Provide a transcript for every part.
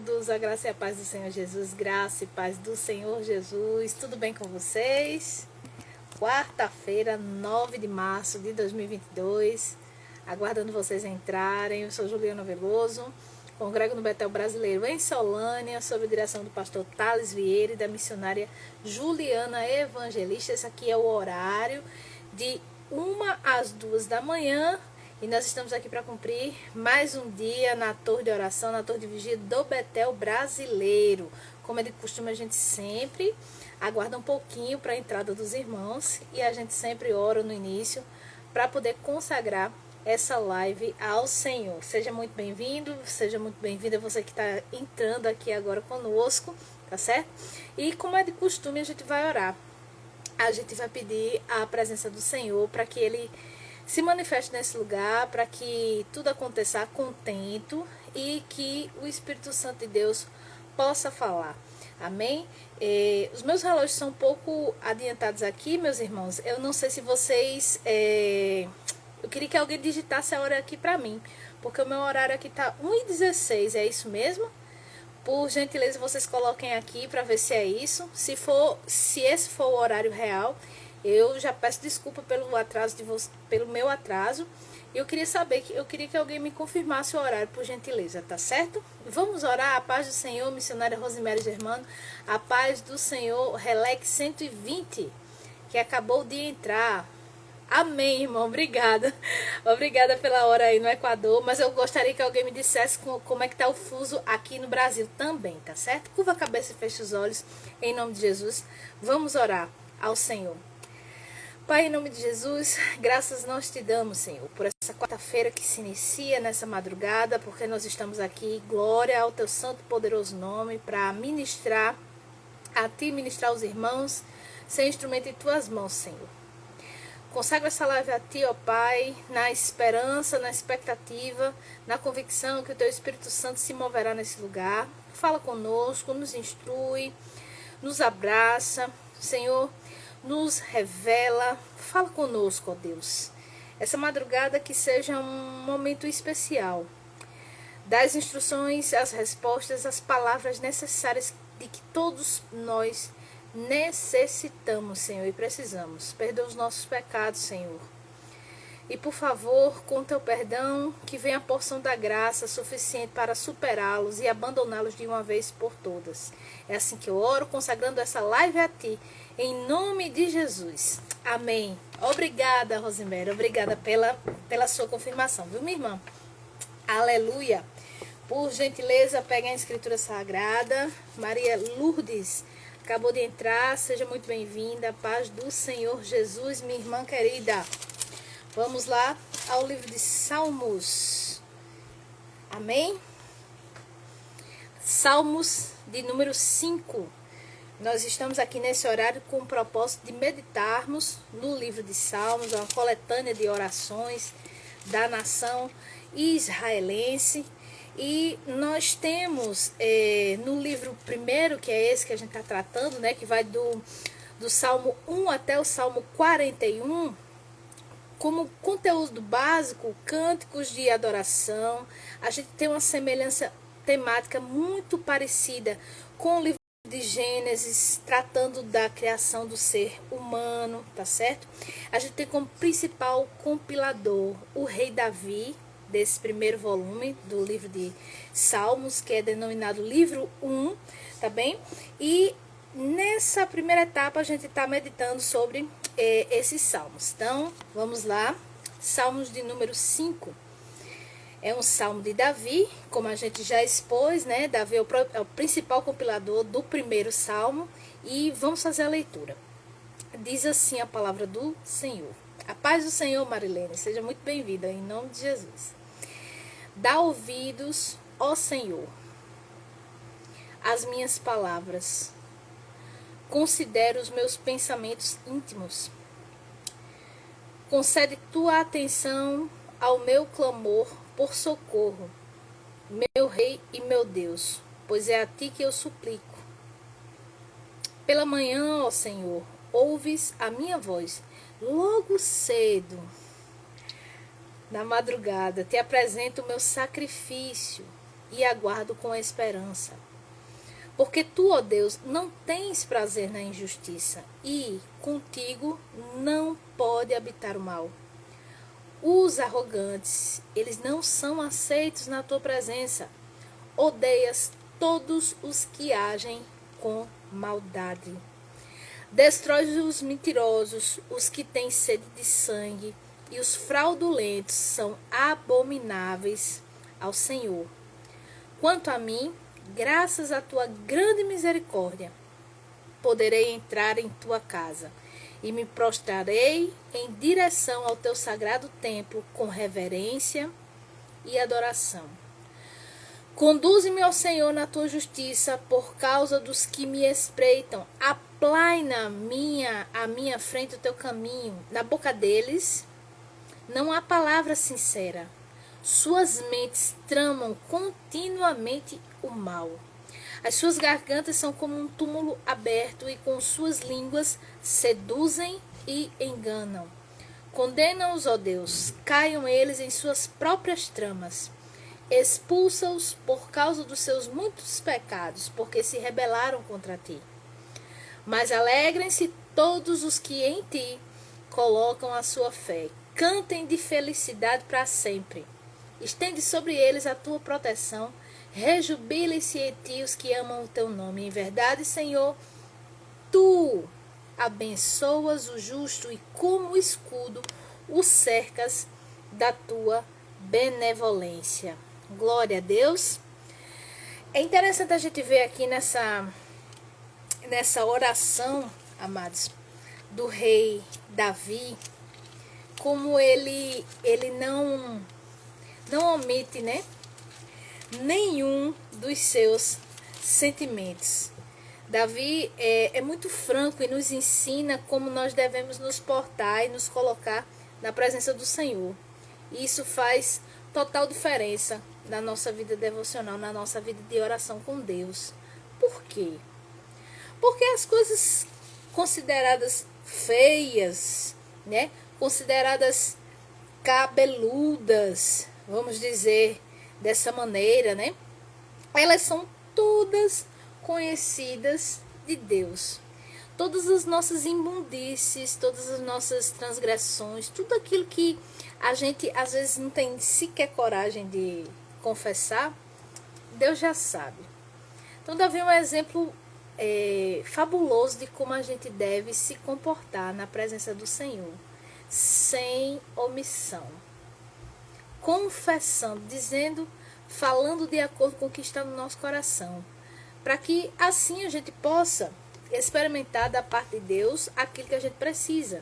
todos, a graça e a paz do Senhor Jesus, graça e paz do Senhor Jesus, tudo bem com vocês? Quarta-feira, 9 de março de 2022, aguardando vocês entrarem. Eu sou Juliana Veloso, congrego no Betel Brasileiro em Solânia, sob a direção do pastor Thales Vieira e da missionária Juliana Evangelista. Esse aqui é o horário de 1 às 2 da manhã. E nós estamos aqui para cumprir mais um dia na torre de oração, na torre de vigia do Betel Brasileiro. Como é de costume, a gente sempre aguarda um pouquinho para a entrada dos irmãos e a gente sempre ora no início para poder consagrar essa live ao Senhor. Seja muito bem-vindo, seja muito bem-vinda você que está entrando aqui agora conosco, tá certo? E como é de costume, a gente vai orar. A gente vai pedir a presença do Senhor para que Ele se manifeste nesse lugar, para que tudo aconteça a contento e que o Espírito Santo de Deus possa falar. Amém? Os meus relógios são um pouco adiantados aqui, meus irmãos. Eu não sei se vocês... Eu queria que alguém digitasse a hora aqui para mim, porque o meu horário aqui tá 1h16, é isso mesmo? Por gentileza, vocês coloquem aqui para ver se é isso. Se esse for o horário real, eu já peço desculpa pelo atraso pelo meu atraso. Eu queria que alguém me confirmasse o horário, por gentileza, tá certo? Vamos orar. A paz do Senhor, missionária Rosemary Germano. A paz do Senhor, Relex 120, que acabou de entrar. Amém, irmão. Obrigada. Obrigada pela hora aí no Equador. Mas eu gostaria que alguém me dissesse como é que tá o fuso aqui no Brasil também, tá certo? Curva a cabeça e feche os olhos. Em nome de Jesus, vamos orar ao Senhor. Pai, em nome de Jesus, graças nós te damos, Senhor, por essa quarta-feira que se inicia nessa madrugada, porque nós estamos aqui, glória ao teu santo e poderoso nome, para ministrar a ti, ministrar aos irmãos, ser instrumento em tuas mãos, Senhor. Consagra essa live a ti, ó Pai, na esperança, na expectativa, na convicção que o teu Espírito Santo se moverá nesse lugar. Fala conosco, nos instrui, nos abraça, Senhor, nos revela, fala conosco, ó Deus. Essa madrugada que seja um momento especial. Dá as instruções, as respostas, as palavras necessárias de que todos nós necessitamos, Senhor, e precisamos. Perdoa os nossos pecados, Senhor. E por favor, com teu perdão, que venha a porção da graça suficiente para superá-los e abandoná-los de uma vez por todas. É assim que eu oro, consagrando essa live a ti, em nome de Jesus. Amém. Obrigada, Rosemary. Obrigada pela sua confirmação, viu, minha irmã? Aleluia. Por gentileza, peguem a escritura sagrada. Maria Lourdes acabou de entrar. Seja muito bem-vinda. Paz do Senhor Jesus, minha irmã querida. Vamos lá ao livro de Salmos. Amém? Salmos de número 5. Nós estamos aqui nesse horário com o propósito de meditarmos no livro de Salmos, uma coletânea de orações da nação israelense. E nós temos no livro primeiro, que é esse que a gente está tratando, né, que vai do Salmo 1 até o Salmo 41, como conteúdo básico, cânticos de adoração. A gente tem uma semelhança temática muito parecida com o livro de Gênesis, tratando da criação do ser humano, tá certo? A gente tem como principal compilador o rei Davi, desse primeiro volume do livro de Salmos, que é denominado livro 1, tá bem? E nessa primeira etapa a gente está meditando sobre esses salmos. Então, vamos lá. Salmos de número 5. É um salmo de Davi, como a gente já expôs, né? Davi é o principal compilador do primeiro salmo. E vamos fazer a leitura. Diz assim a palavra do Senhor. A paz do Senhor, Marilene. Seja muito bem-vinda, em nome de Jesus. Dá ouvidos, ó Senhor, às minhas palavras. Considera os meus pensamentos íntimos. Concede tua atenção ao meu clamor por socorro, meu Rei e meu Deus, pois é a ti que eu suplico. Pela manhã, ó Senhor, ouves a minha voz. Logo cedo, na madrugada, te apresento o meu sacrifício. e aguardo com esperança. Porque tu, ó Deus, não tens prazer na injustiça, e contigo não pode habitar o mal. Os arrogantes, eles não são aceitos na tua presença. Odeias todos os que agem com maldade. Destrói os mentirosos, os que têm sede de sangue, e os fraudulentos são abomináveis ao Senhor. Quanto a mim, graças à tua grande misericórdia, poderei entrar em tua casa, e me prostrarei em direção ao teu sagrado templo com reverência e adoração. Conduze-me, ó Senhor, na tua justiça, por causa dos que me espreitam. Aplaina à minha frente o teu caminho. Na boca deles não há palavra sincera. Suas mentes tramam continuamente o mal. As suas gargantas são como um túmulo aberto, e com suas línguas seduzem e enganam. Condena-os, ó Deus, caiam eles em suas próprias tramas. Expulsa-os por causa dos seus muitos pecados, porque se rebelaram contra ti. Mas alegrem-se todos os que em ti colocam a sua fé. Cantem de felicidade para sempre. Estende sobre eles a tua proteção. Rejubilem-se em ti os que amam o teu nome. Em verdade, Senhor, tu abençoas o justo e como escudo o cercas da tua benevolência. Glória a Deus. É interessante a gente ver aqui nessa oração, amados, do rei Davi, como ele não omite, né, nenhum dos seus sentimentos. Davi é muito franco e nos ensina como nós devemos nos portar e nos colocar na presença do Senhor. E isso faz total diferença na nossa vida devocional, na nossa vida de oração com Deus. Por quê? Porque as coisas consideradas feias, né, consideradas cabeludas, vamos dizer dessa maneira, né, elas são todas conhecidas de Deus. Todas as nossas imundícies, todas as nossas transgressões, tudo aquilo que a gente às vezes não tem sequer coragem de confessar, Deus já sabe. Então, Davi é um exemplo fabuloso de como a gente deve se comportar na presença do Senhor, sem omissão, confessando, dizendo, falando de acordo com o que está no nosso coração, para que assim a gente possa experimentar da parte de Deus aquilo que a gente precisa.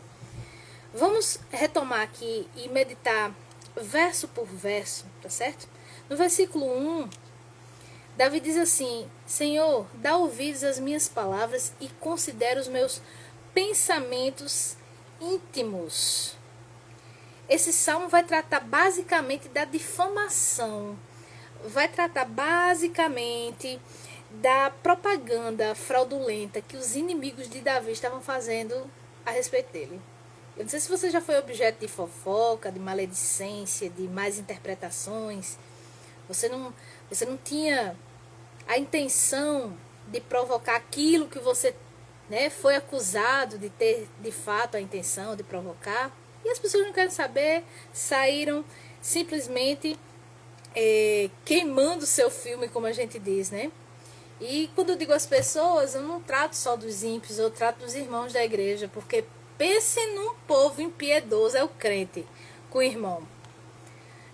Vamos retomar aqui e meditar verso por verso, tá certo? No versículo 1, Davi diz assim: Senhor, dá ouvidos às minhas palavras e considera os meus pensamentos íntimos. Esse salmo vai tratar basicamente da difamação, vai tratar basicamente da propaganda fraudulenta que os inimigos de Davi estavam fazendo a respeito dele. Eu não sei se você já foi objeto de fofoca, de maledicência, de más interpretações. Você não tinha a intenção de provocar aquilo que você, né, foi acusado de ter de fato a intenção de provocar. E as pessoas não querem saber, saíram simplesmente queimando o seu filme, como a gente diz, né? E quando eu digo as pessoas, eu não trato só dos ímpios, eu trato dos irmãos da igreja, porque pense num povo impiedoso, é o crente com o irmão.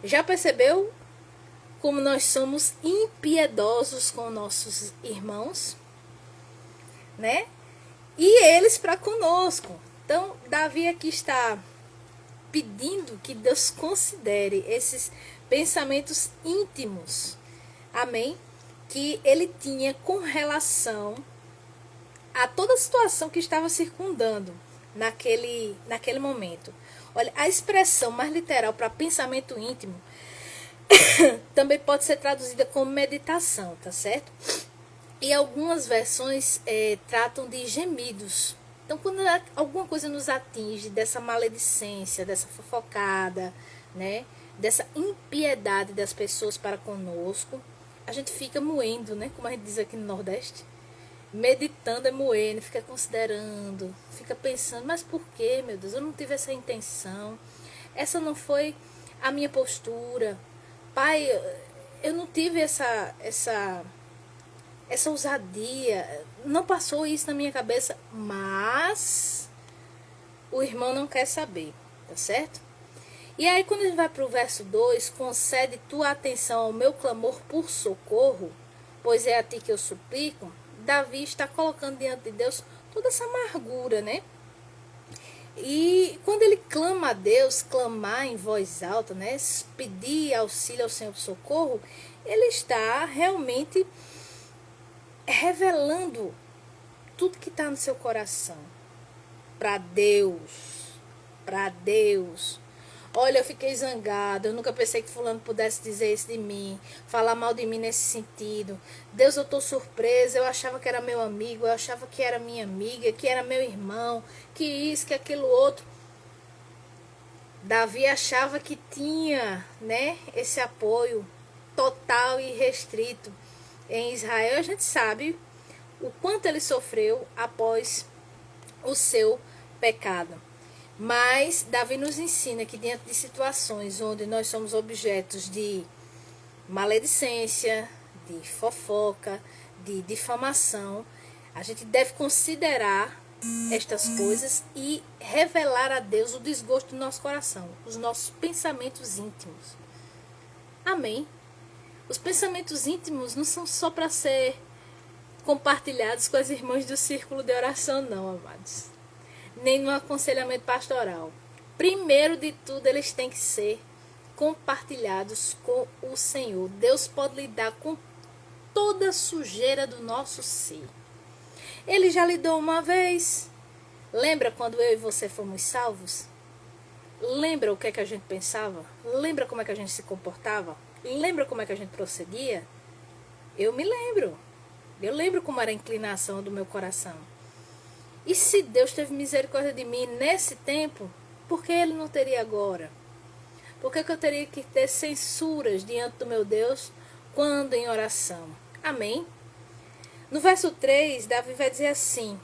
Já percebeu como nós somos impiedosos com nossos irmãos, né? E eles para conosco. Então, Davi aqui está pedindo que Deus considere esses pensamentos íntimos, amém? Que ele tinha com relação a toda a situação que estava circundando naquele momento. Olha, a expressão mais literal para pensamento íntimo também pode ser traduzida como meditação, tá certo? E algumas versões tratam de gemidos. Então, quando alguma coisa nos atinge dessa maledicência, dessa fofocada, né, dessa impiedade das pessoas para conosco, a gente fica moendo, né? Como a gente diz aqui no Nordeste. Meditando é moendo, fica considerando, fica pensando, mas por que, meu Deus? Eu não tive essa intenção. Essa não foi a minha postura. Pai, eu não tive essa ousadia. Não passou isso na minha cabeça, mas o irmão não quer saber, tá certo? E aí quando a gente vai para o verso 2, concede tua atenção ao meu clamor por socorro, pois é a ti que eu suplico. Davi está colocando diante de Deus toda essa amargura, né? E quando ele clama a Deus, clamar em voz alta, né? Pedir auxílio ao Senhor, socorro, ele está realmente revelando tudo que está no seu coração para Deus, para Deus. Olha, eu fiquei zangada, eu nunca pensei que fulano pudesse dizer isso de mim, falar mal de mim nesse sentido. Deus, eu estou surpresa, eu achava que era meu amigo, eu achava que era minha amiga, que era meu irmão, que isso, que aquilo outro. Davi achava que tinha, né, esse apoio total e restrito em Israel. A gente sabe o quanto ele sofreu após o seu pecado. Mas Davi nos ensina que diante de situações onde nós somos objetos de maledicência, de fofoca, de difamação, a gente deve considerar estas coisas e revelar a Deus o desgosto do nosso coração, os nossos pensamentos íntimos. Amém? Os pensamentos íntimos não são só para ser compartilhados com as irmãs do círculo de oração, não, amados. Nem no aconselhamento pastoral. Primeiro de tudo, eles têm que ser compartilhados com o Senhor. Deus pode lidar com toda a sujeira do nosso ser. Ele já lidou uma vez. Lembra quando eu e você fomos salvos? Lembra o que é que a gente pensava? Lembra como é que a gente se comportava? Lembra como é que a gente procedia? Eu me lembro. Eu lembro como era a inclinação do meu coração. E se Deus teve misericórdia de mim nesse tempo, por que Ele não teria agora? Por que eu teria que ter censuras diante do meu Deus quando em oração? Amém? No verso 3, Davi vai dizer assim: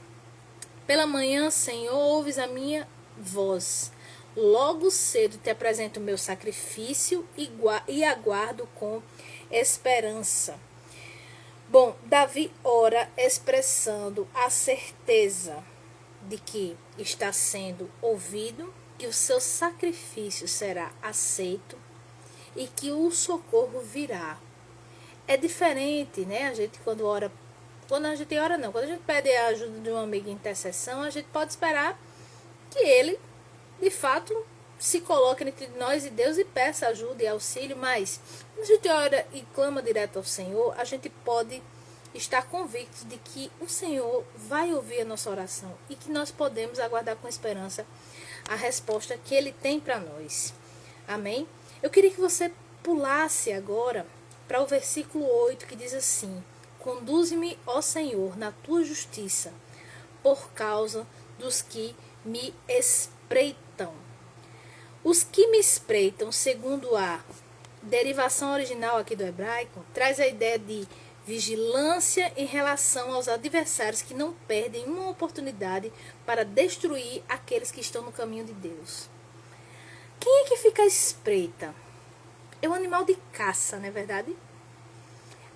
pela manhã, Senhor, ouves a minha voz. Logo cedo te apresento o meu sacrifício e aguardo com esperança. Bom, Davi ora expressando a certeza de que está sendo ouvido, que o seu sacrifício será aceito e que o socorro virá. É diferente, né? A gente quando a gente pede a ajuda de um amigo em intercessão, a gente pode esperar que ele, de fato, se coloque entre nós e Deus e peça ajuda e auxílio, mas quando a gente ora e clama direto ao Senhor, a gente pode estar convicto de que o Senhor vai ouvir a nossa oração e que nós podemos aguardar com esperança a resposta que Ele tem para nós. Amém? Eu queria que você pulasse agora para o versículo 8, que diz assim: conduze-me, ó Senhor, na tua justiça, por causa dos que me espreitam. Os que me espreitam, segundo a derivação original aqui do hebraico, traz a ideia de vigilância em relação aos adversários que não perdem uma oportunidade para destruir aqueles que estão no caminho de Deus. Quem é que fica à espreita? É um animal de caça, não é verdade?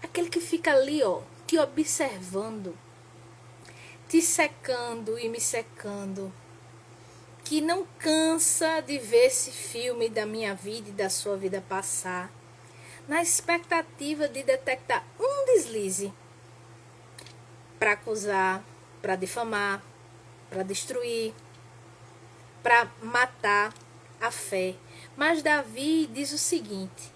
Aquele que fica ali, ó, te observando, te secando e me secando, que não cansa de ver esse filme da minha vida e da sua vida passar, na expectativa de detectar um deslize para acusar, para difamar, para destruir, para matar a fé. Mas Davi diz o seguinte: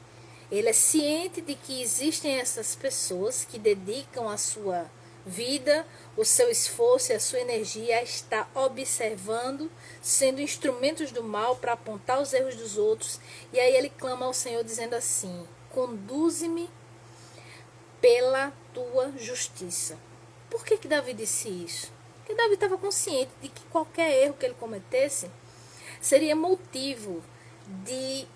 ele é ciente de que existem essas pessoas que dedicam a sua vida, o seu esforço e a sua energia a estar observando, sendo instrumentos do mal para apontar os erros dos outros. E aí ele clama ao Senhor dizendo assim: conduze-me pela tua justiça. Por que Davi disse isso? Porque Davi estava consciente de que qualquer erro que ele cometesse seria motivo de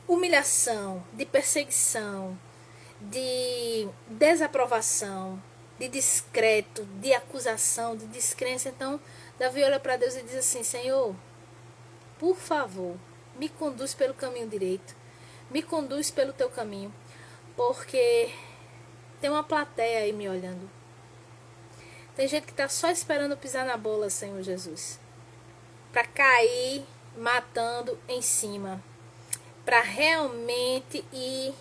humilhação, de perseguição, de desaprovação, de descrédito, de acusação, de descrença. Então, Davi olha para Deus e diz assim: Senhor, por favor, me conduz pelo caminho direito, me conduz pelo teu caminho, porque tem uma plateia aí me olhando. Tem gente que está só esperando pisar na bola, Senhor Jesus, para cair matando em cima, para realmente ir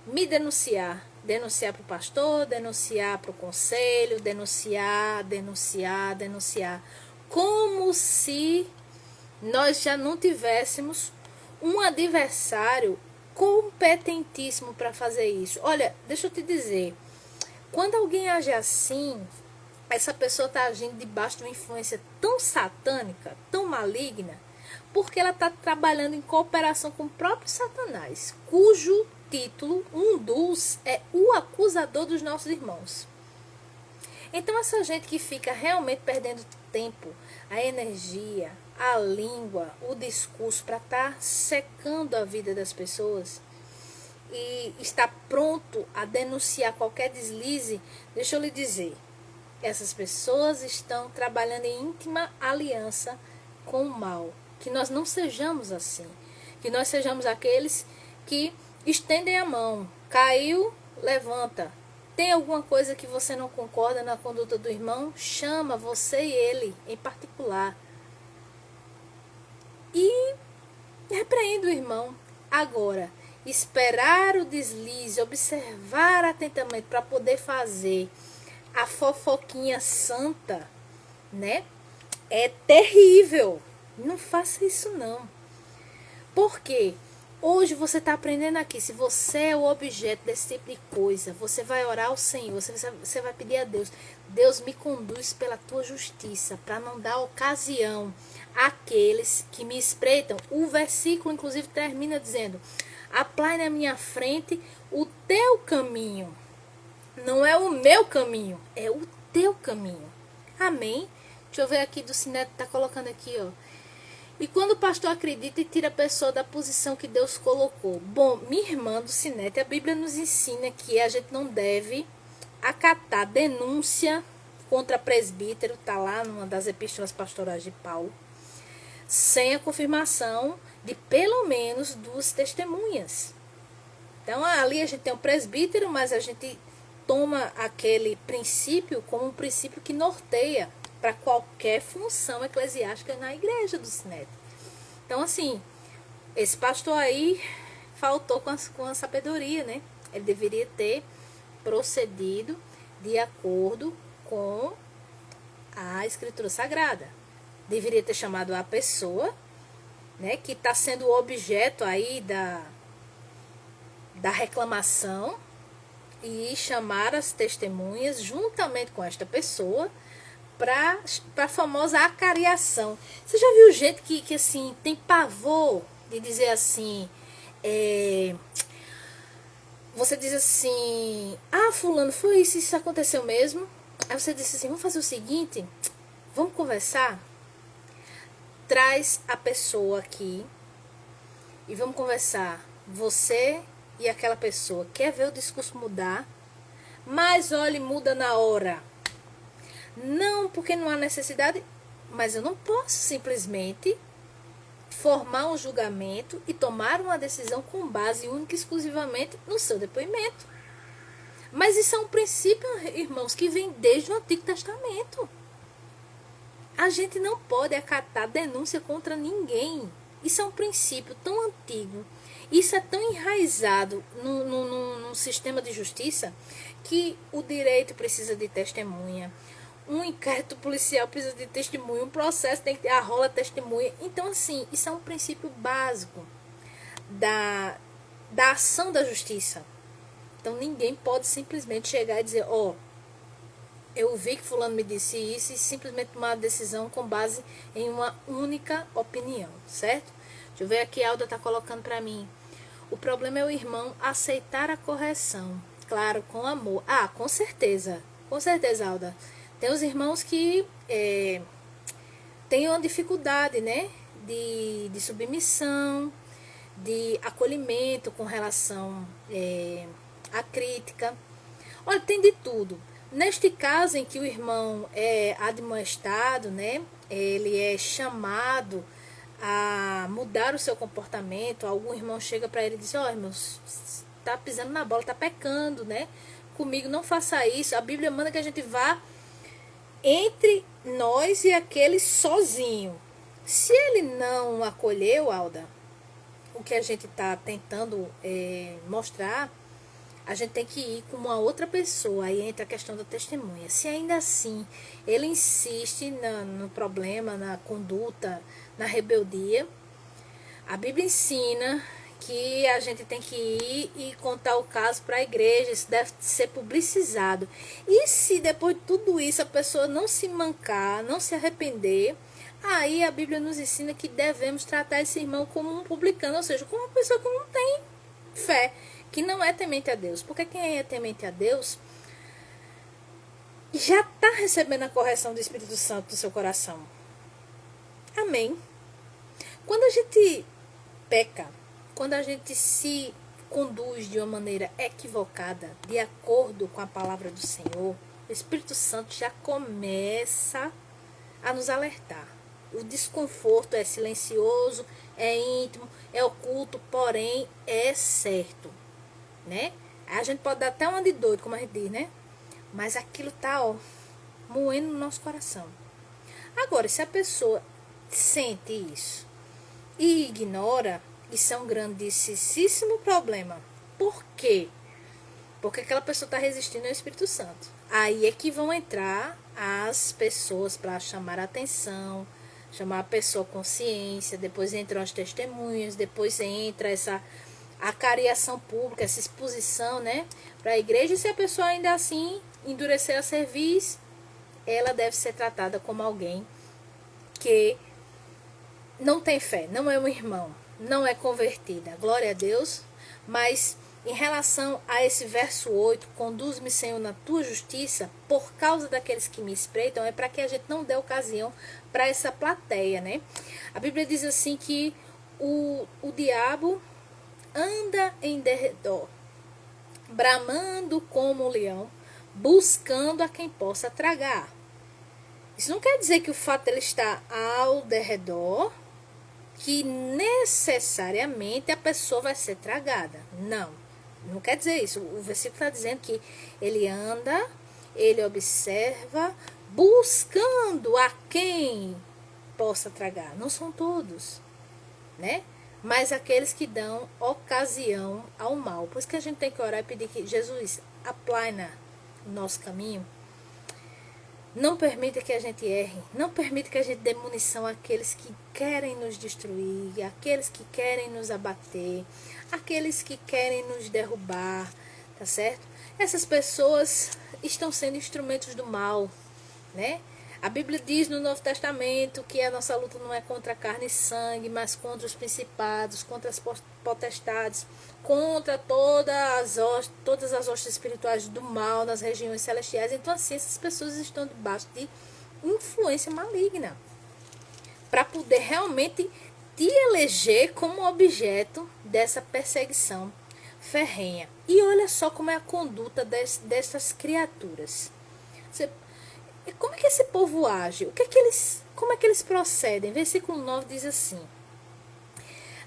me denunciar para o pastor, denunciar para o conselho, denunciar, como se nós já não tivéssemos um adversário competentíssimo para fazer isso. Olha, deixa eu te dizer, quando alguém age assim, essa pessoa está agindo debaixo de uma influência tão satânica, tão maligna, porque ela está trabalhando em cooperação com o próprio Satanás, cujo título, um dos, é o acusador dos nossos irmãos. Então essa gente que fica realmente perdendo tempo, a energia, a língua, o discurso para estar secando a vida das pessoas e está pronto a denunciar qualquer deslize, deixa eu lhe dizer, essas pessoas estão trabalhando em íntima aliança com o mal. Que nós não sejamos assim, que nós sejamos aqueles que estendem a mão, caiu, levanta. Tem alguma coisa que você não concorda na conduta do irmão? Chama você e ele em particular e repreende o irmão. Agora, esperar o deslize, observar atentamente para poder fazer a fofoquinha santa, né? É terrível. Não faça isso não. Por quê? Hoje você está aprendendo aqui, se você é o objeto desse tipo de coisa, você vai orar ao Senhor, você vai pedir a Deus, Deus me conduz pela tua justiça, para não dar ocasião àqueles que me espreitam. O versículo inclusive termina dizendo: aplai na minha frente o teu caminho. Não é o meu caminho, é o teu caminho. Amém? Deixa eu ver aqui do Sineto, tá colocando aqui, ó. E quando o pastor acredita e tira a pessoa da posição que Deus colocou. Bom, minha irmã do Sinete, a Bíblia nos ensina que a gente não deve acatar denúncia contra presbítero, tá lá numa das epístolas pastorais de Paulo, sem a confirmação de pelo menos 2 testemunhas. Então ali a gente tem um presbítero, mas a gente toma aquele princípio como um princípio que norteia para qualquer função eclesiástica na igreja do Sinete. Então, assim, esse pastor aí faltou com a sabedoria, né? Ele deveria ter procedido de acordo com a Escritura Sagrada. Deveria ter chamado a pessoa, né, que está sendo o objeto aí da reclamação e chamar as testemunhas juntamente com esta pessoa para a famosa acariação. Você já viu gente que assim, tem pavor de dizer assim, você diz assim, ah, fulano, foi isso aconteceu mesmo? Aí você diz assim, vamos fazer o seguinte, vamos conversar? Traz a pessoa aqui e vamos conversar. Você e aquela pessoa quer ver o discurso mudar, mas olha, muda na hora. Não, porque não há necessidade, mas eu não posso simplesmente formar um julgamento e tomar uma decisão com base única e exclusivamente no seu depoimento. Mas isso é um princípio, irmãos, que vem desde o Antigo Testamento. A gente não pode acatar denúncia contra ninguém. Isso é um princípio tão antigo, isso é tão enraizado num sistema de justiça, que o direito precisa de testemunha. Um inquérito policial precisa de testemunha, um processo tem que ter a rola testemunha. Então, assim, isso é um princípio básico da ação da justiça. Então, ninguém pode simplesmente chegar e dizer, ó, eu vi que fulano me disse isso, e simplesmente tomar uma decisão com base em uma única opinião, certo? Deixa eu ver aqui, a Alda está colocando para mim. O problema é o irmão aceitar a correção, claro, com amor. Ah, com certeza, Alda. Tem os irmãos que têm uma dificuldade, né, de submissão, de acolhimento com relação a crítica. Olha, tem de tudo. Neste caso em que o irmão é admoestado, né? Ele é chamado a mudar o seu comportamento. Algum irmão chega para ele e diz: ó, irmão, tá pisando na bola, tá pecando, né? Comigo não faça isso. A Bíblia manda que a gente vá entre nós e aquele sozinho. Se ele não acolheu, Alda, o que a gente está tentando mostrar, a gente tem que ir com uma outra pessoa. Aí entra a questão da testemunha. Se ainda assim ele insiste no problema, na conduta, na rebeldia, a Bíblia ensina que a gente tem que ir e contar o caso para a igreja. Isso deve ser publicizado. E se depois de tudo isso a pessoa não se mancar, não se arrepender, aí a Bíblia nos ensina que devemos tratar esse irmão como um publicano, ou seja, como uma pessoa que não tem fé, que não é temente a Deus. Porque quem é temente a Deus já está recebendo a correção do Espírito Santo do seu coração. Amém? Quando a gente peca, quando a gente se conduz de uma maneira equivocada, de acordo com a palavra do Senhor, o Espírito Santo já começa a nos alertar. O desconforto é silencioso, é íntimo, é oculto, porém é certo, né? A gente pode dar até uma de doido, como a gente diz, né? Mas aquilo tá, moendo no nosso coração. Agora, se a pessoa sente isso e ignora, isso é um grandíssimo problema. Por quê? Porque aquela pessoa está resistindo ao Espírito Santo. Aí é que vão entrar as pessoas para chamar a atenção, chamar a pessoa à consciência, depois entram as testemunhas, depois entra a cariação pública, essa exposição, né, para a igreja. E se a pessoa ainda assim endurecer a cerviz, ela deve ser tratada como alguém que não tem fé, não é um irmão, não é convertida. Glória a Deus. Mas em relação a esse verso 8, conduz-me, Senhor, na tua justiça, por causa daqueles que me espreitam, é para que a gente não dê ocasião para essa plateia, né? A Bíblia diz assim que o diabo anda em derredor, bramando como um leão, buscando a quem possa tragar. Isso não quer dizer que o fato de ele estar ao derredor, que necessariamente a pessoa vai ser tragada. Não quer dizer isso. O versículo está dizendo que ele anda, ele observa, buscando a quem possa tragar. Não são todos, né? Mas aqueles que dão ocasião ao mal. Por isso que a gente tem que orar e pedir que Jesus aplane o nosso caminho. Não permita que a gente erre, não permita que a gente dê munição àqueles que querem nos destruir, àqueles que querem nos abater, àqueles que querem nos derrubar, tá certo? Essas pessoas estão sendo instrumentos do mal, né? A Bíblia diz no Novo Testamento que a nossa luta não é contra carne e sangue, mas contra os principados, contra as potestades, contra todas as hostes espirituais do mal nas regiões celestiais. Então, assim, essas pessoas estão debaixo de influência maligna para poder realmente te eleger como objeto dessa perseguição ferrenha. E olha só como é a conduta dessas criaturas. Como é que esse povo age? Como é que eles procedem? Versículo 9 diz assim: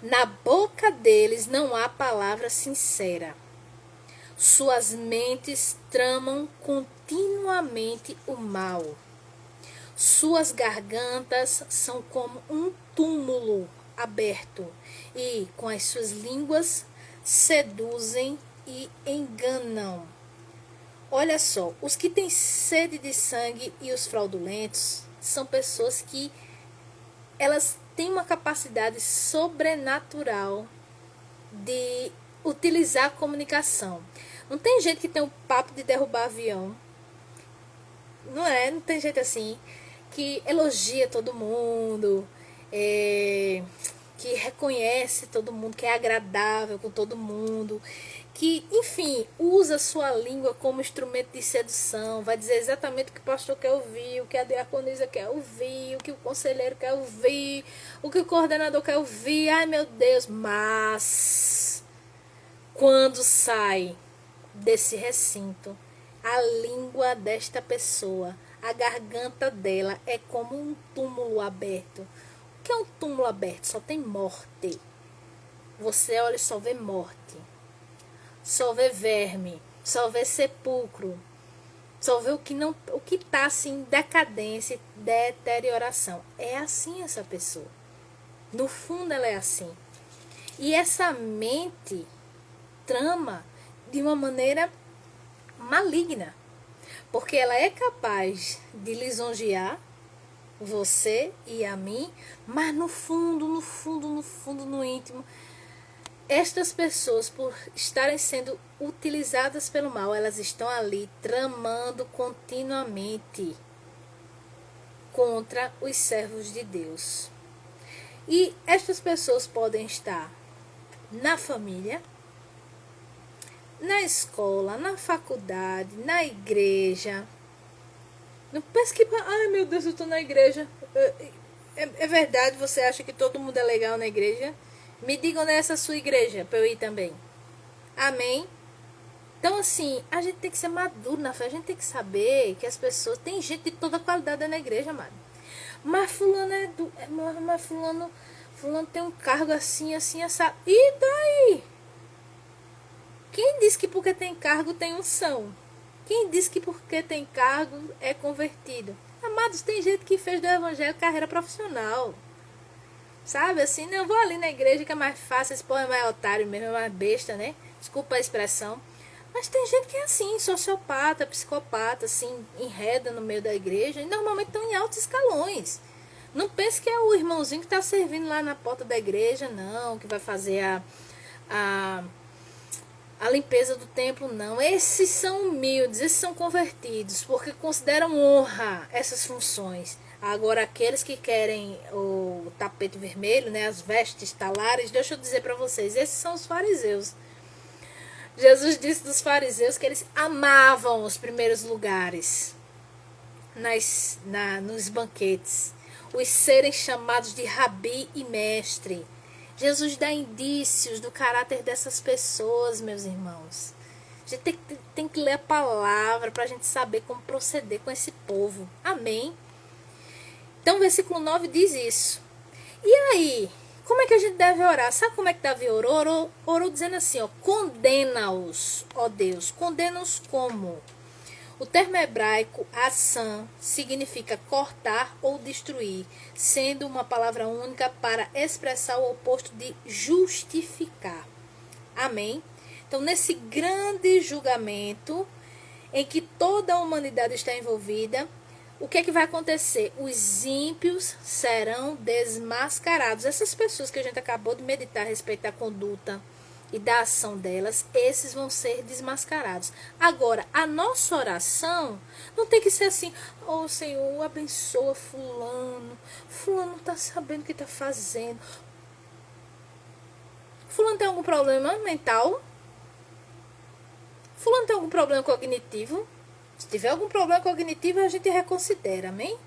na boca deles não há palavra sincera. Suas mentes tramam continuamente o mal. Suas gargantas são como um túmulo aberto, e com as suas línguas seduzem e enganam. Olha só, os que têm sede de sangue e os fraudulentos são pessoas que elas têm uma capacidade sobrenatural de utilizar a comunicação. Não tem gente que tem o papo de derrubar avião, não tem gente assim que elogia todo mundo, que reconhece todo mundo, que é agradável com todo mundo, que, enfim, usa sua língua como instrumento de sedução, vai dizer exatamente o que o pastor quer ouvir, o que a diaconisa quer ouvir, o que o conselheiro quer ouvir, o que o coordenador quer ouvir. Ai, meu Deus, mas quando sai desse recinto. A língua desta pessoa, a garganta dela é como um túmulo aberto. O que é um túmulo aberto? Só tem morte. Você olha e só vê morte. Só vê verme. Só vê sepulcro. Só vê o que está assim, decadência, deterioração. É assim essa pessoa. No fundo ela é assim. E essa mente trama de uma maneira maligna. Porque ela é capaz de lisonjear você e a mim, mas no fundo, no íntimo, estas pessoas, por estarem sendo utilizadas pelo mal, elas estão ali tramando continuamente contra os servos de Deus. E estas pessoas podem estar na família, na escola, na faculdade, na igreja. Não pense que, ai meu Deus, eu estou na igreja. É verdade, você acha que todo mundo é legal na igreja? Me digam nessa sua igreja para eu ir também. Amém? Então assim, a gente tem que ser maduro na fé. A gente tem que saber que as pessoas... Tem gente de toda qualidade na igreja, amado. Mas fulano fulano tem um cargo assim, assado. E daí? Quem diz que porque tem cargo tem unção? Quem diz que porque tem cargo é convertido? Amados, tem gente que fez do evangelho carreira profissional. Sabe assim, não, eu vou ali na igreja que é mais fácil, esse povo é mais otário mesmo, é mais besta, né? Desculpa a expressão. Mas tem gente que é assim, sociopata, psicopata, assim, enreda no meio da igreja e normalmente estão em altos escalões. Não pense que é o irmãozinho que está servindo lá na porta da igreja, não, que vai fazer a limpeza do templo, não. Esses são humildes, esses são convertidos, porque consideram honra essas funções. Agora, aqueles que querem o tapete vermelho, né, as vestes talares, deixa eu dizer para vocês, esses são os fariseus. Jesus disse dos fariseus que eles amavam os primeiros lugares nos banquetes, os serem chamados de rabi e mestre. Jesus dá indícios do caráter dessas pessoas, meus irmãos. A gente tem que ler a palavra para a gente saber como proceder com esse povo. Amém? Então, o versículo 9 diz isso. E aí, como é que a gente deve orar? Sabe como é que Davi orou? Orou dizendo assim, ó, condena-os, ó Deus. Condena-os como? O termo hebraico assam significa cortar ou destruir, sendo uma palavra única para expressar o oposto de justificar. Amém? Então, nesse grande julgamento em que toda a humanidade está envolvida, o que é que vai acontecer? Os ímpios serão desmascarados. Essas pessoas que a gente acabou de meditar a respeito da conduta e da ação delas, esses vão ser desmascarados. Agora, a nossa oração não tem que ser assim, oh Senhor, abençoa fulano não está sabendo o que está fazendo. Fulano tem algum problema mental? Fulano tem algum problema cognitivo? Se tiver algum problema cognitivo, a gente reconsidera, amém?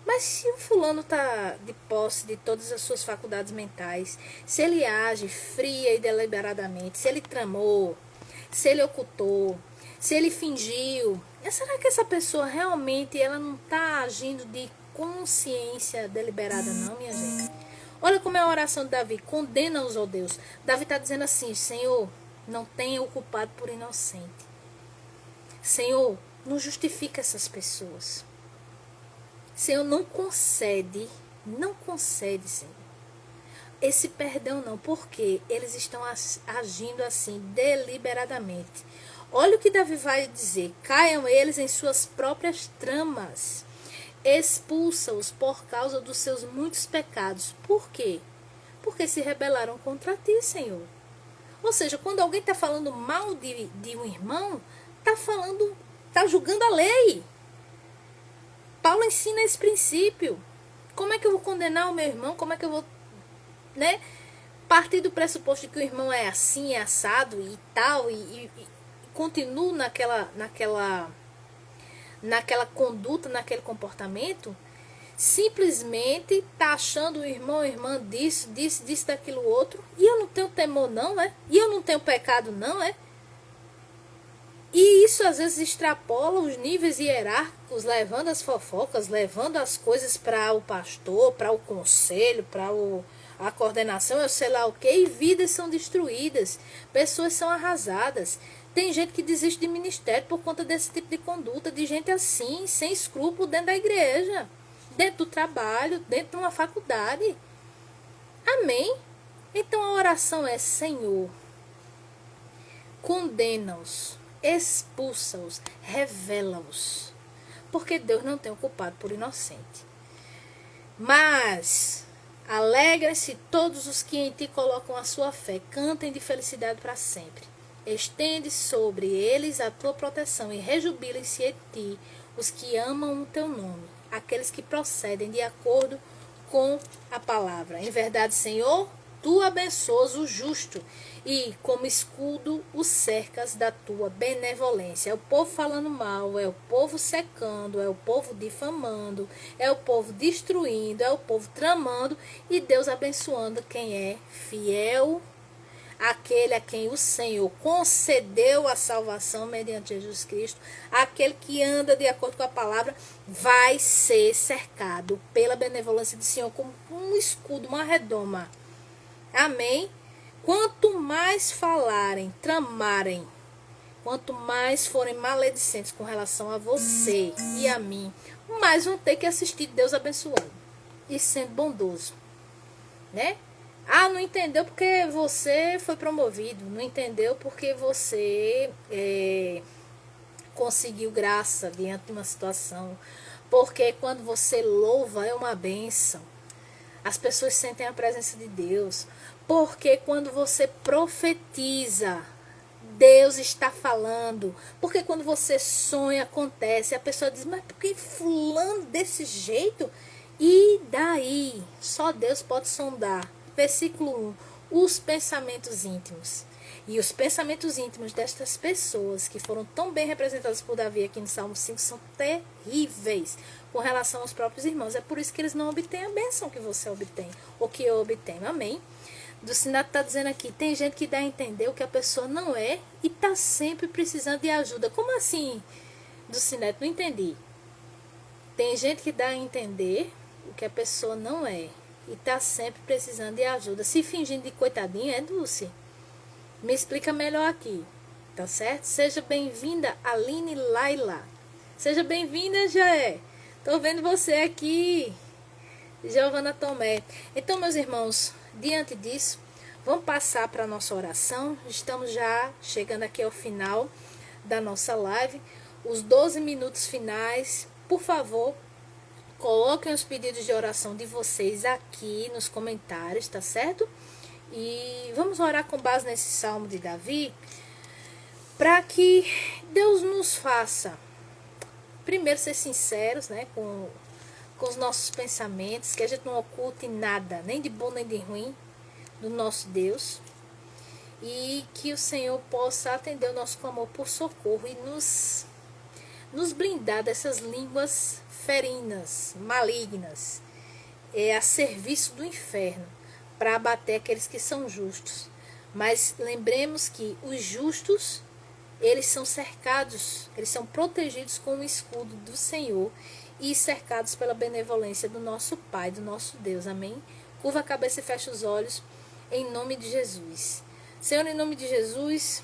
Mas se o fulano está de posse de todas as suas faculdades mentais, se ele age fria e deliberadamente, se ele tramou, se ele ocultou, se ele fingiu, será que essa pessoa realmente ela não está agindo de consciência deliberada não, minha gente? Olha como é a oração de Davi, condena-os, ó Deus. Davi está dizendo assim, Senhor, não tenha o culpado por inocente. Senhor, não justifica essas pessoas. Senhor, não concede, Senhor, esse perdão não, porque eles estão agindo assim, deliberadamente. Olha o que Davi vai dizer, caiam eles em suas próprias tramas, expulsa-os por causa dos seus muitos pecados. Por quê? Porque se rebelaram contra ti, Senhor. Ou seja, quando alguém está falando mal de um irmão, está julgando a lei. Paulo ensina esse princípio. Como é que eu vou condenar o meu irmão? Como é que eu vou, né, partir do pressuposto de que o irmão é assim, é assado e tal, e continuo naquela conduta, naquele comportamento, simplesmente tá achando o irmão, a irmã disso, daquilo outro, e eu não tenho temor não, é? E eu não tenho pecado não, é? E isso às vezes extrapola os níveis hierárquicos, levando as fofocas, levando as coisas para o pastor, para o conselho, para a coordenação, eu sei lá o que, e vidas são destruídas, pessoas são arrasadas. Tem gente que desiste de ministério por conta desse tipo de conduta, de gente assim, sem escrúpulo dentro da igreja, dentro do trabalho, dentro de uma faculdade. Amém? Então a oração é: Senhor, condena-os, expulsa-os, revela-os. Porque Deus não tem o culpado por inocente. Mas alegrem-se todos os que em ti colocam a sua fé, cantem de felicidade para sempre. Estende sobre eles a tua proteção e rejubilem-se em ti os que amam o teu nome, aqueles que procedem de acordo com a palavra. Em verdade, Senhor, tu abençoas o justo e como escudo o cercas da tua benevolência. É o povo falando mal, é o povo secando, é o povo difamando, é o povo destruindo, é o povo tramando, e Deus abençoando quem é fiel, aquele a quem o Senhor concedeu a salvação mediante Jesus Cristo, aquele que anda de acordo com a palavra, vai ser cercado pela benevolência do Senhor como um escudo, uma redoma. Amém? Quanto mais falarem, tramarem, quanto mais forem maledicentes com relação a você e a mim, mais vão ter que assistir Deus abençoando e sendo bondoso, né? Ah, não entendeu porque você foi promovido, não entendeu porque você conseguiu graça diante de uma situação, porque quando você louva é uma bênção, as pessoas sentem a presença de Deus, porque quando você profetiza, Deus está falando, porque quando você sonha, acontece, a pessoa diz: mas por que fulano desse jeito? E daí? Só Deus pode sondar. Versículo 1, os pensamentos íntimos. E os pensamentos íntimos destas pessoas, que foram tão bem representados por Davi aqui no Salmo 5, são terríveis com relação aos próprios irmãos. É por isso que eles não obtêm a bênção que você obtém, ou que eu obtenho. Amém? Dulcinado está dizendo aqui, tem gente que dá a entender o que a pessoa não é e está sempre precisando de ajuda. Como assim, Dulcinado? Não entendi. Tem gente que dá a entender o que a pessoa não é e está sempre precisando de ajuda. Se fingindo de coitadinha, é Dulce. Me explica melhor aqui, tá certo? Seja bem-vinda, Aline Laila. Seja bem-vinda, Jaé. Tô vendo você aqui, Giovana Tomé. Então, meus irmãos, diante disso, vamos passar para a nossa oração. Estamos já chegando aqui ao final da nossa live. Os 12 minutos finais, por favor, coloquem os pedidos de oração de vocês aqui nos comentários, tá certo? E vamos orar com base nesse salmo de Davi, para que Deus nos faça, primeiro, ser sinceros, né, com os nossos pensamentos, que a gente não oculte nada, nem de bom nem de ruim, do nosso Deus, e que o Senhor possa atender o nosso clamor por socorro e nos blindar dessas línguas ferinas, malignas, a serviço do inferno, para abater aqueles que são justos. Mas lembremos que os justos, eles são cercados, eles são protegidos com o escudo do Senhor e cercados pela benevolência do nosso Pai, do nosso Deus. Amém? Curva a cabeça e fecha os olhos, em nome de Jesus. Senhor, em nome de Jesus,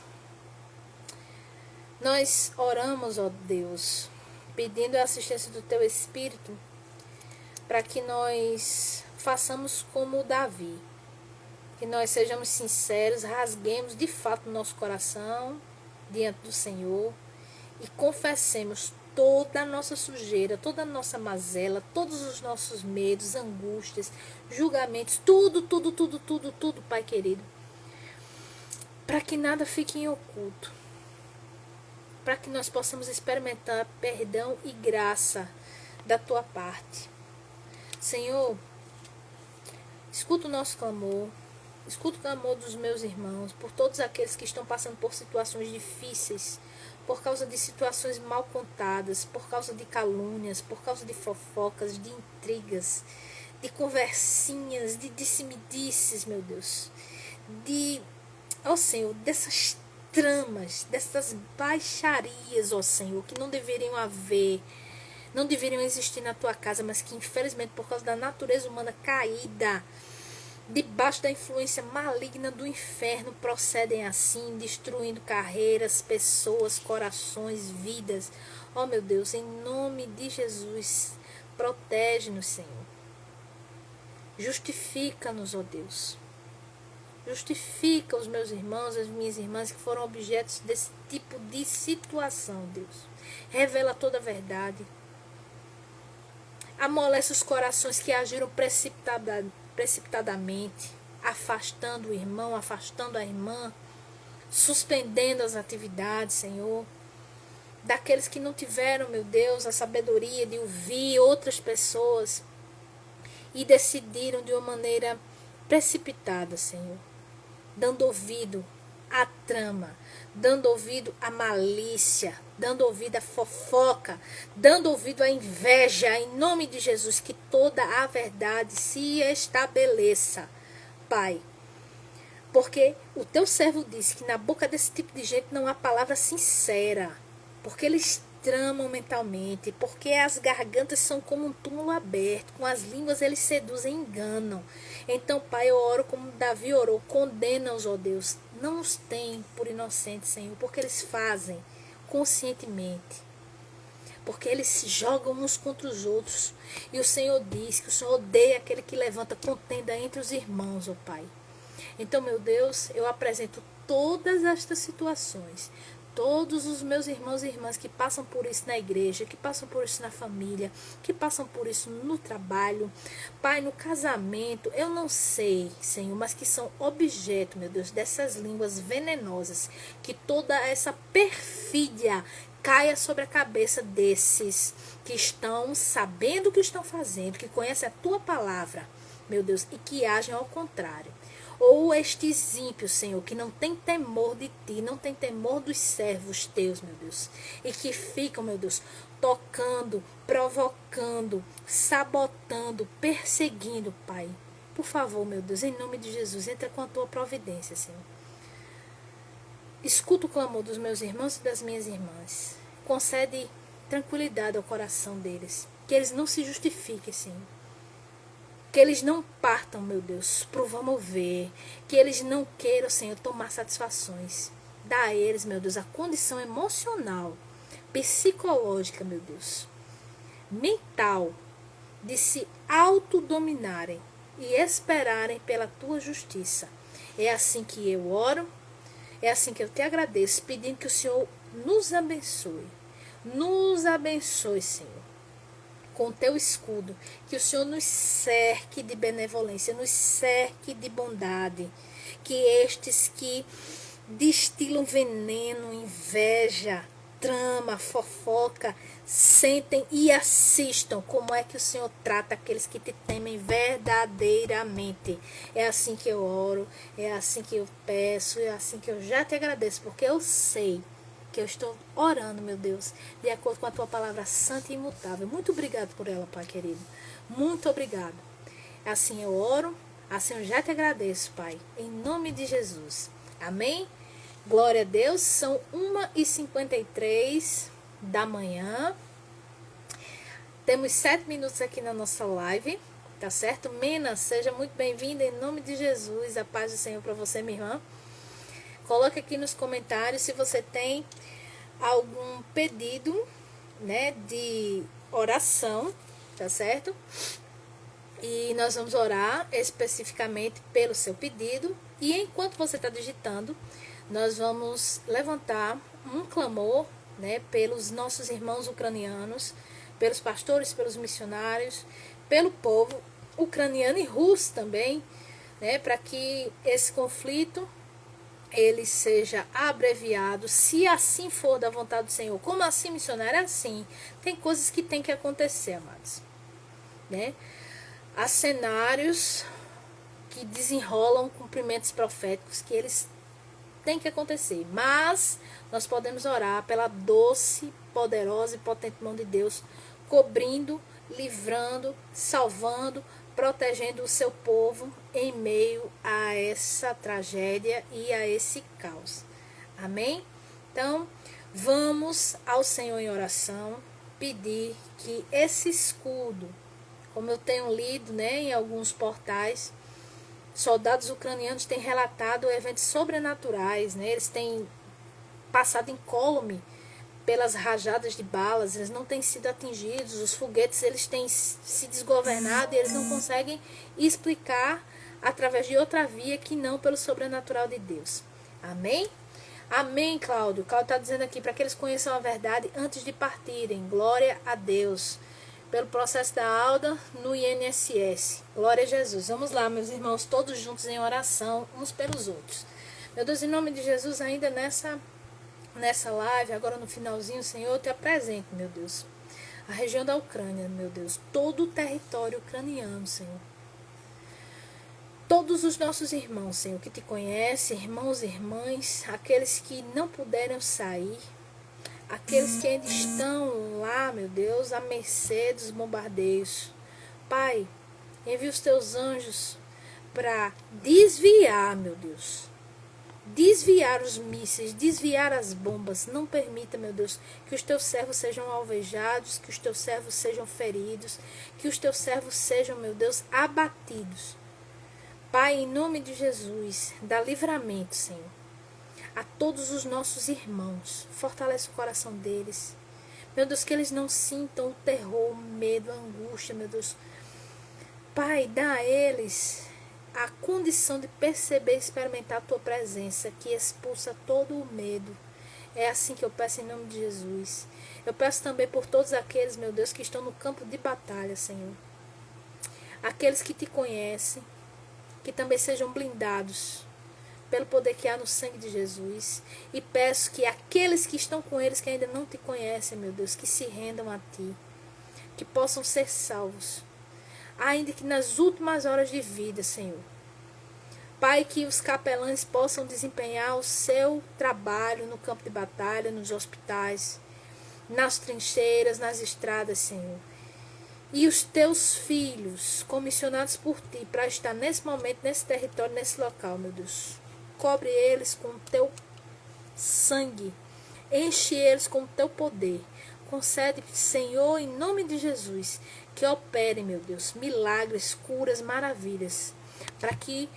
nós oramos, ó Deus, pedindo a assistência do Teu Espírito, para que nós façamos como Davi, que nós sejamos sinceros, rasguemos de fato o nosso coração diante do Senhor e confessemos toda a nossa sujeira, toda a nossa mazela, todos os nossos medos, angústias, julgamentos, tudo, Pai querido, para que nada fique em oculto, para que nós possamos experimentar perdão e graça da Tua parte. Senhor, escuta o nosso clamor, escuta o clamor dos meus irmãos, por todos aqueles que estão passando por situações difíceis, por causa de situações mal contadas, por causa de calúnias, por causa de fofocas, de intrigas, de conversinhas, de disse-me-disses, meu Deus, Senhor, dessas tramas, dessas baixarias, ó Senhor, que não deveriam haver, não deveriam existir na tua casa, mas que infelizmente por causa da natureza humana caída, debaixo da influência maligna do inferno, procedem assim, destruindo carreiras, pessoas, corações, vidas. Ó meu Deus, em nome de Jesus, protege-nos, Senhor. Justifica-nos, ó Deus. Justifica os meus irmãos, as minhas irmãs que foram objetos desse tipo de situação, Deus. Revela toda a verdade. Amolece os corações que agiram precipitadamente, afastando o irmão, afastando a irmã, suspendendo as atividades, Senhor. Daqueles que não tiveram, meu Deus, a sabedoria de ouvir outras pessoas e decidiram de uma maneira precipitada, Senhor, dando ouvido à trama, dando ouvido à malícia, dando ouvido à fofoca, dando ouvido à inveja, em nome de Jesus, que toda a verdade se estabeleça, Pai. Porque o teu servo disse que na boca desse tipo de gente não há palavra sincera, porque eles tramam mentalmente, porque as gargantas são como um túmulo aberto, com as línguas eles seduzem e enganam. Então, Pai, eu oro como Davi orou, condena-os, ó Deus, não os tem por inocentes, Senhor, porque eles fazem conscientemente, porque eles se jogam uns contra os outros, e o Senhor diz que o Senhor odeia aquele que levanta contenda entre os irmãos, ó Pai. Então, meu Deus, eu apresento todas estas situações, todos os meus irmãos e irmãs que passam por isso na igreja, que passam por isso na família, que passam por isso no trabalho, Pai, no casamento, eu não sei, Senhor, mas que são objeto, meu Deus, dessas línguas venenosas, que toda essa perfídia caia sobre a cabeça desses que estão sabendo o que estão fazendo, que conhecem a tua palavra, meu Deus, e que agem ao contrário. Ou estes ímpios, Senhor, que não tem temor de ti, não tem temor dos servos teus, meu Deus, e que ficam, meu Deus, tocando, provocando, sabotando, perseguindo, Pai. Por favor, meu Deus, em nome de Jesus, entra com a tua providência, Senhor. Escuta o clamor dos meus irmãos e das minhas irmãs. Concede tranquilidade ao coração deles, que eles não se justifiquem, Senhor. Que eles não partam, meu Deus, pro vamos ver. Que eles não queiram, Senhor, tomar satisfações. Dá a eles, meu Deus, a condição emocional, psicológica, meu Deus, mental, de se autodominarem e esperarem pela tua justiça. É assim que eu oro, é assim que eu te agradeço, pedindo que o Senhor nos abençoe. Nos abençoe, Senhor, com o teu escudo, que o Senhor nos cerque de benevolência, nos cerque de bondade, que estes que destilam veneno, inveja, trama, fofoca, sentem e assistam como é que o Senhor trata aqueles que te temem verdadeiramente. É assim que eu oro, é assim que eu peço, é assim que eu já te agradeço, porque eu sei que eu estou orando, meu Deus, de acordo com a tua palavra santa e imutável. Muito obrigado por ela, Pai querido. Muito obrigado. Assim eu oro, assim eu já te agradeço, Pai, em nome de Jesus. Amém? Glória a Deus. São 1h53 da manhã. Temos 7 minutos aqui na nossa live, tá certo? Mena, seja muito bem-vinda em nome de Jesus. A paz do Senhor para você, minha irmã. Coloque aqui nos comentários se você tem algum pedido, né, de oração, tá certo? E nós vamos orar especificamente pelo seu pedido. E enquanto você está digitando, nós vamos levantar um clamor, né, pelos nossos irmãos ucranianos, pelos pastores, pelos missionários, pelo povo ucraniano e russo também, né, para que esse conflito ele seja abreviado, se assim for da vontade do Senhor. Como assim, missionário? É assim. Tem coisas que tem que acontecer, amados, né? Há cenários que desenrolam cumprimentos proféticos que eles têm que acontecer. Mas nós podemos orar pela doce, poderosa e potente mão de Deus, cobrindo, livrando, salvando, protegendo o seu povo em meio a essa tragédia e a esse caos. Amém? Então, vamos ao Senhor em oração, pedir que esse escudo, como eu tenho lido, né, em alguns portais, soldados ucranianos têm relatado eventos sobrenaturais, né? Eles têm passado incólume pelas rajadas de balas, eles não têm sido atingidos, os foguetes eles têm se desgovernado e eles não conseguem explicar através de outra via que não pelo sobrenatural de Deus. Amém? Amém, Cláudio. Cláudio está dizendo aqui para que eles conheçam a verdade antes de partirem. Glória a Deus. Pelo processo da Alda no INSS. Glória a Jesus. Vamos lá, meus irmãos, todos juntos em oração, uns pelos outros. Meu Deus, em nome de Jesus, ainda nessa live, agora no finalzinho, Senhor, eu te apresento, meu Deus, a região da Ucrânia, meu Deus, todo o território ucraniano, Senhor. Todos os nossos irmãos, Senhor, que te conhecem, irmãos e irmãs, aqueles que não puderam sair, aqueles que ainda estão lá, meu Deus, à mercê dos bombardeios. Pai, envia os teus anjos para desviar, meu Deus, desviar os mísseis, desviar as bombas. Não permita, meu Deus, que os teus servos sejam alvejados, que os teus servos sejam feridos, que os teus servos sejam, meu Deus, abatidos. Pai, em nome de Jesus, dá livramento, Senhor, a todos os nossos irmãos. Fortalece o coração deles. Meu Deus, que eles não sintam o terror, o medo, a angústia, meu Deus. Pai, dá a eles a condição de perceber e experimentar a tua presença, que expulsa todo o medo. É assim que eu peço em nome de Jesus. Eu peço também por todos aqueles, meu Deus, que estão no campo de batalha, Senhor. Aqueles que te conhecem, que também sejam blindados pelo poder que há no sangue de Jesus. E peço que aqueles que estão com eles, que ainda não te conhecem, meu Deus, que se rendam a ti, que possam ser salvos, ainda que nas últimas horas de vida, Senhor. Pai, que os capelães possam desempenhar o seu trabalho no campo de batalha, nos hospitais, nas trincheiras, nas estradas, Senhor. E os teus filhos, comissionados por ti, para estar nesse momento, nesse território, nesse local, meu Deus. Cobre eles com o teu sangue. Enche eles com o teu poder. Concede, Senhor, em nome de Jesus, que opere, meu Deus, milagres, curas, maravilhas, para que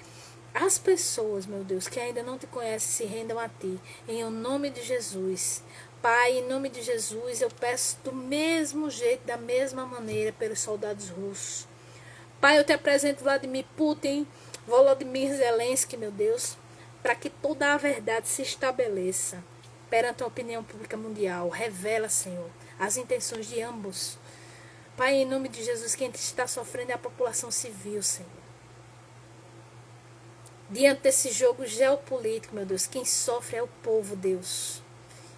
as pessoas, meu Deus, que ainda não te conhecem, se rendam a ti, em nome de Jesus. Pai, em nome de Jesus, eu peço do mesmo jeito, da mesma maneira, pelos soldados russos. Pai, eu te apresento Vladimir Putin, Volodymyr Zelensky, meu Deus, para que toda a verdade se estabeleça perante a opinião pública mundial. Revela, Senhor, as intenções de ambos. Pai, em nome de Jesus, quem está sofrendo é a população civil, Senhor. Diante desse jogo geopolítico, meu Deus, quem sofre é o povo, Deus.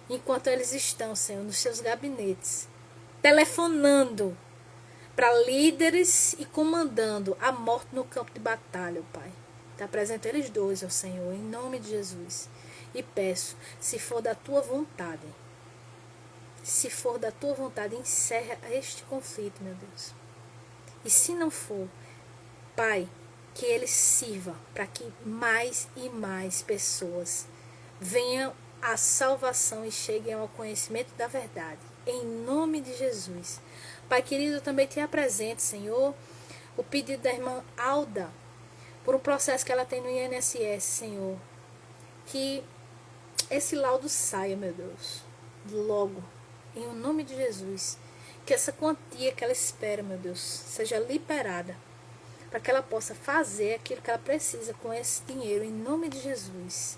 Enquanto eles estão, Senhor, nos seus gabinetes, telefonando para líderes e comandando a morte no campo de batalha, Pai. Te apresento eles dois, ó Senhor, em nome de Jesus. E peço, se for da tua vontade, encerra este conflito, meu Deus. E se não for, Pai, que ele sirva para que mais e mais pessoas venham à salvação e cheguem ao conhecimento da verdade. Em nome de Jesus. Pai querido, eu também te apresento, Senhor, o pedido da irmã Alda, por um processo que ela tem no INSS, Senhor. Que esse laudo saia, meu Deus, logo, em nome de Jesus. Que essa quantia que ela espera, meu Deus, seja liberada, para que ela possa fazer aquilo que ela precisa com esse dinheiro, em nome de Jesus.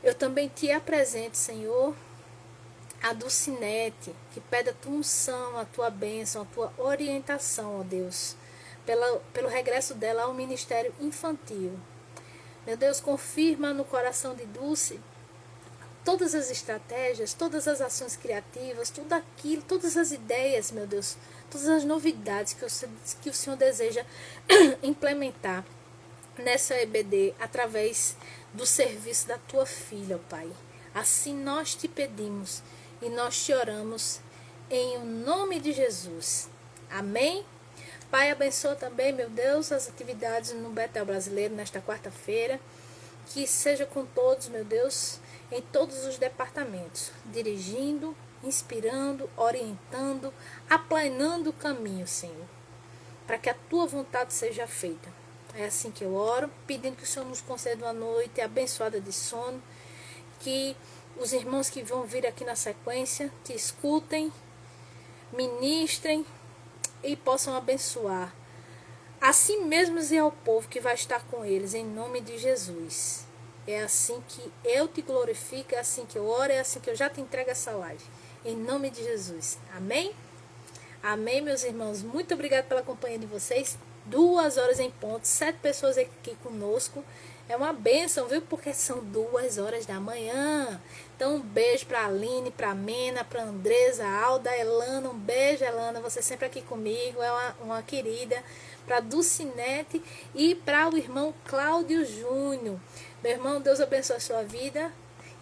Eu também te apresento, Senhor, a Dulcinete, que pede a tua unção, a tua bênção, a tua orientação, ó Deus, pelo regresso dela ao ministério infantil. Meu Deus, confirma no coração de Dulce todas as estratégias, todas as ações criativas, tudo aquilo, todas as ideias, meu Deus, todas as novidades que o Senhor deseja implementar nessa EBD através do serviço da tua filha, Pai. Assim nós te pedimos e nós te oramos em nome de Jesus. Amém? Pai, abençoa também, meu Deus, as atividades no Betel Brasileiro nesta quarta-feira. Que seja com todos, meu Deus, em todos os departamentos, dirigindo, inspirando, orientando, aplanando o caminho, Senhor, para que a tua vontade seja feita. É assim que eu oro, pedindo que o Senhor nos conceda uma noite abençoada de sono, que os irmãos que vão vir aqui na sequência te escutem, ministrem e possam abençoar a si mesmos e ao povo que vai estar com eles, em nome de Jesus. É assim que eu te glorifico, é assim que eu oro, é assim que eu já te entrego essa live. Em nome de Jesus. Amém? Amém, meus irmãos. Muito obrigada pela companhia de vocês. 2 horas em ponto, 7 pessoas aqui conosco. É uma bênção, viu? Porque são 2 horas da manhã. Então, um beijo para a Aline, para a Mena, para a Andresa, Alda, Elana. Um beijo, Elana. Você sempre aqui comigo. É uma querida. Para a Dulcinete e para o irmão Cláudio Júnior. Meu irmão, Deus abençoe a sua vida.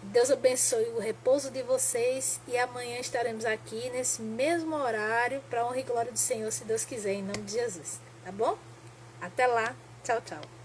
Deus abençoe o repouso de vocês. E amanhã estaremos aqui nesse mesmo horário para a honra e glória do Senhor, se Deus quiser, em nome de Jesus. Tá bom? Até lá. Tchau, tchau.